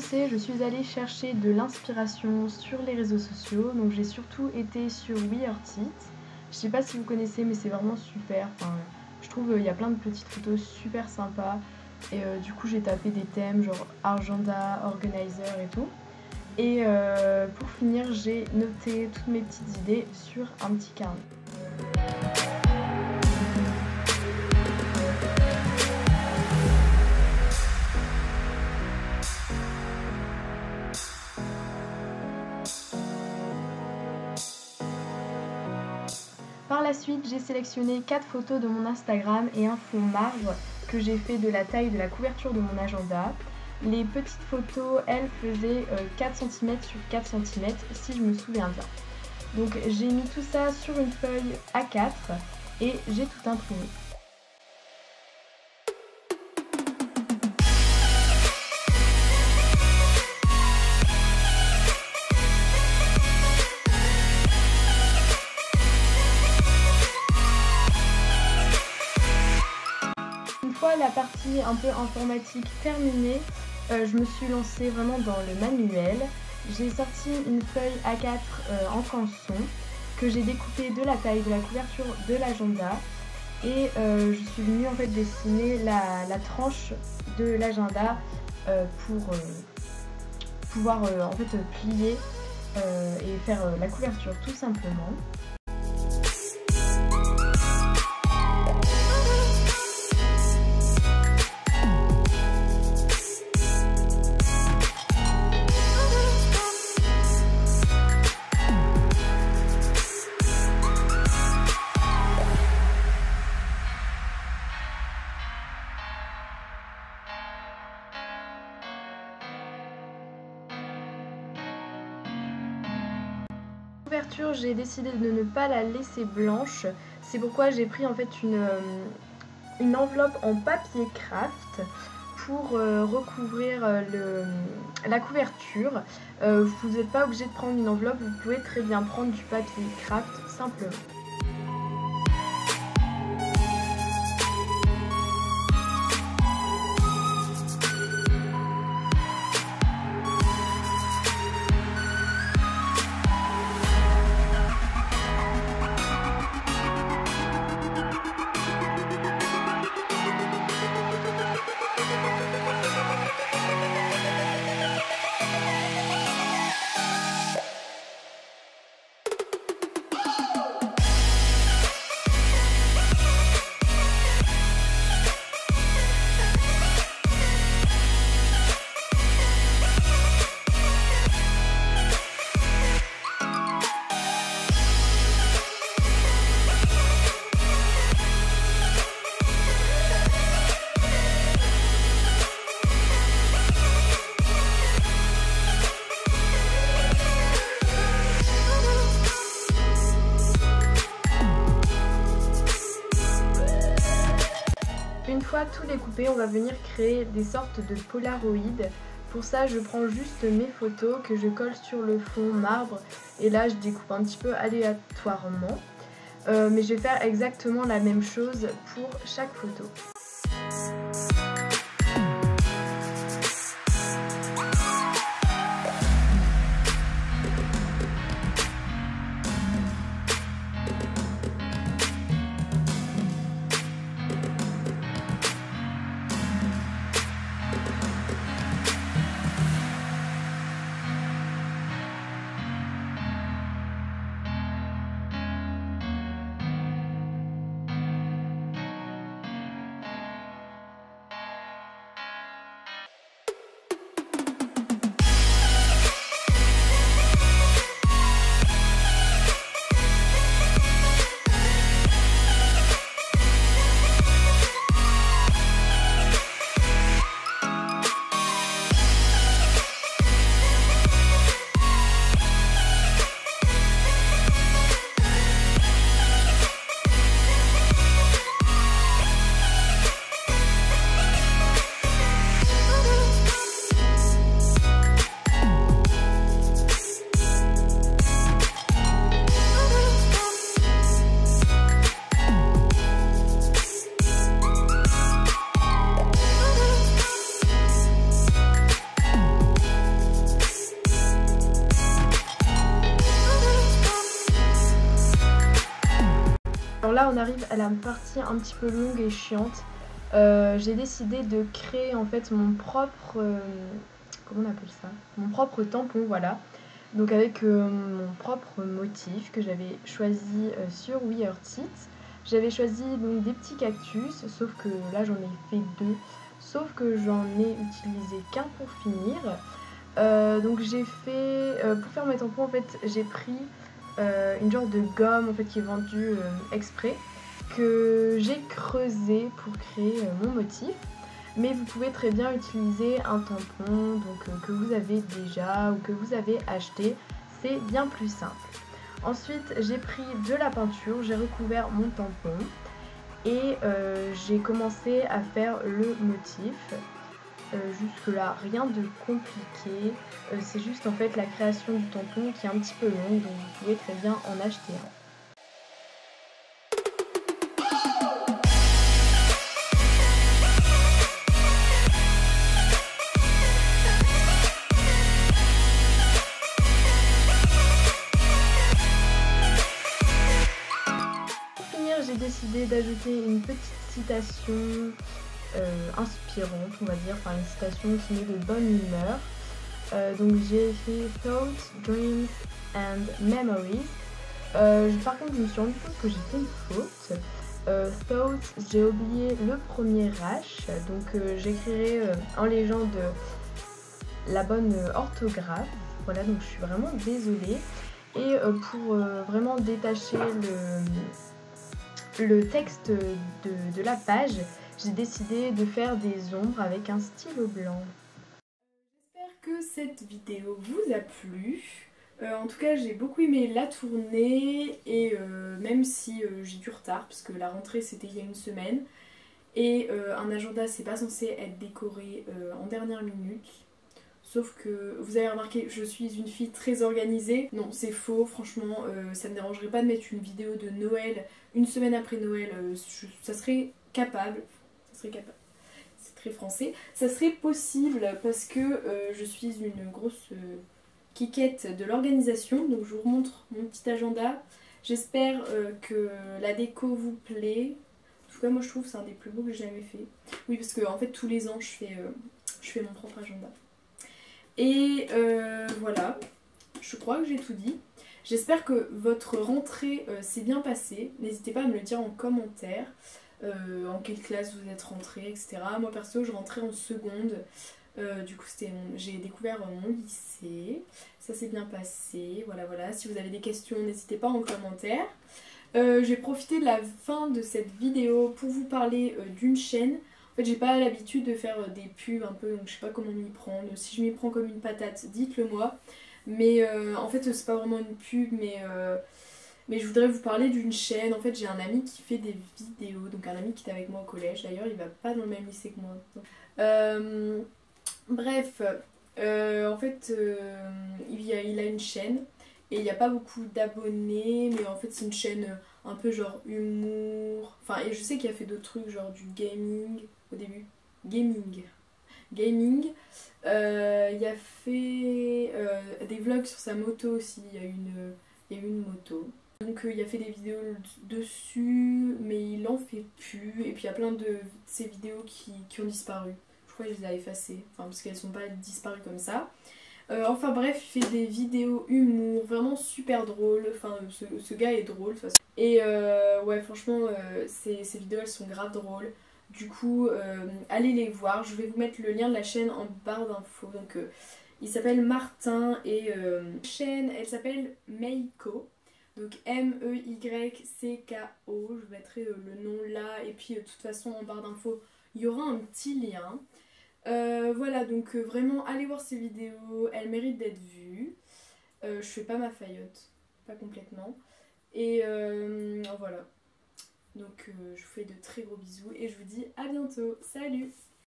commencer, je suis allée chercher de l'inspiration sur les réseaux sociaux. Donc j'ai surtout été sur WeArtIt. Je sais pas si vous connaissez, mais c'est vraiment super. Enfin, je trouve il y a plein de petites photos super sympas. Et du coup j'ai tapé des thèmes genre agenda, organizer et tout. Et pour finir, j'ai noté toutes mes petites idées sur un petit carnet. Par la suite, j'ai sélectionné 4 photos de mon Instagram et un fond marbre que j'ai fait de la taille de la couverture de mon agenda. Les petites photos, elles, faisaient 4 cm sur 4 cm si je me souviens bien. Donc j'ai mis tout ça sur une feuille A4 et j'ai tout imprimé. Une fois la partie un peu informatique terminée, je me suis lancée vraiment dans le manuel. J'ai sorti une feuille A4 en canson que j'ai découpée de la taille de la couverture de l'agenda et je suis venue en fait dessiner la tranche de l'agenda pour pouvoir en fait plier et faire la couverture tout simplement. Couverture, j'ai décidé de ne pas la laisser blanche, c'est pourquoi j'ai pris en fait une enveloppe en papier craft pour recouvrir la couverture. Vous n'êtes pas obligé de prendre une enveloppe, vous pouvez très bien prendre du papier craft simplement. Une fois tout découpé, on va venir créer des sortes de polaroïdes. Pour ça, je prends juste mes photos que je colle sur le fond marbre et là je découpe un petit peu aléatoirement. Mais je vais faire exactement la même chose pour chaque photo. là on arrive à la partie un petit peu longue et chiante. J'ai décidé de créer en fait mon propre, comment on appelle ça? Mon propre tampon, voilà. Donc avec mon propre motif que j'avais choisi sur WeArtIt. J'avais choisi donc des petits cactus, sauf que là j'en ai fait deux, sauf que j'en ai utilisé qu'un pour finir. Donc j'ai fait, pour faire mes tampons en fait, j'ai pris une genre de gomme en fait qui est vendue exprès, que j'ai creusé pour créer mon motif. Mais vous pouvez très bien utiliser un tampon donc, que vous avez déjà ou que vous avez acheté, c'est bien plus simple. Ensuite j'ai pris de la peinture, j'ai recouvert mon tampon et j'ai commencé à faire le motif. Jusque là rien de compliqué, c'est juste en fait la création du tampon qui est un petit peu longue, donc vous pouvez très bien en acheter un. J'ai décidé d'ajouter une petite citation inspirante, on va dire, enfin une citation qui met de bonne humeur. Donc j'ai écrit Thoughts, Dreams and Memories. Par contre je me suis rendu compte que j'ai fait une faute. Thoughts, j'ai oublié le premier H, donc j'écrirai en légende la bonne orthographe. Voilà, donc je suis vraiment désolée. Et pour vraiment détacher le texte de la page, j'ai décidé de faire des ombres avec un stylo blanc. J'espère que cette vidéo vous a plu. En tout cas j'ai beaucoup aimé la tournée et même si j'ai du retard parce que la rentrée c'était il y a une semaine et un agenda c'est pas censé être décoré en dernière minute. Sauf que vous avez remarqué, je suis une fille très organisée. Non, c'est faux, franchement, ça me dérangerait pas de mettre une vidéo de Noël une semaine après Noël. Ça serait capable. Ça serait capable. C'est très français. Ça serait possible parce que je suis une grosse quiquette de l'organisation. Donc je vous remontre mon petit agenda. J'espère que la déco vous plaît. En tout cas, moi je trouve que c'est un des plus beaux que j'ai jamais fait. Oui, parce que en fait, tous les ans, je fais mon propre agenda. Et voilà, je crois que j'ai tout dit. J'espère que votre rentrée s'est bien passée. N'hésitez pas à me le dire en commentaire, en quelle classe vous êtes rentrée, etc. Moi perso, je rentrais en seconde. Du coup, j'ai découvert mon lycée. Ça s'est bien passé. Voilà, voilà. Si vous avez des questions, n'hésitez pas en commentaire. J'ai profité de la fin de cette vidéo pour vous parler d'une chaîne. En fait, j'ai pas l'habitude de faire des pubs un peu, donc je sais pas comment m'y prendre. Si je m'y prends comme une patate, dites-le moi. Mais en fait, c'est pas vraiment une pub, mais je voudrais vous parler d'une chaîne. En fait, j'ai un ami qui fait des vidéos, donc un ami qui était avec moi au collège. D'ailleurs, il va pas dans le même lycée que moi. Bref, en fait, il a une chaîne et il n'y a pas beaucoup d'abonnés, mais en fait, c'est une chaîne un peu genre humour. Enfin, et je sais qu'il a fait d'autres trucs, genre du gaming au début. Gaming. Il a fait des vlogs sur sa moto aussi. Il y a une moto. Donc il a fait des vidéos dessus, mais il en fait plus. Et puis il y a plein de ces vidéos qui ont disparu. Je crois qu'il les a effacées, enfin, parce qu'elles sont pas disparues comme ça. Enfin bref, il fait des vidéos humour, vraiment super drôles. Enfin, ce gars est drôle de toute façon. Et ouais, franchement, ces vidéos elles sont grave drôles. Du coup, allez les voir. Je vais vous mettre le lien de la chaîne en barre d'infos. Donc, il s'appelle Martin et la chaîne, elle s'appelle Meiko. Donc M-E-Y-C-K-O. Je vous mettrai le nom là. Et puis, de toute façon, en barre d'infos, il y aura un petit lien. Voilà, donc vraiment, allez voir ces vidéos. Elles méritent d'être vues. Je fais pas ma faillotte. Pas complètement. Et voilà. Donc je vous fais de très gros bisous et je vous dis à bientôt. Salut!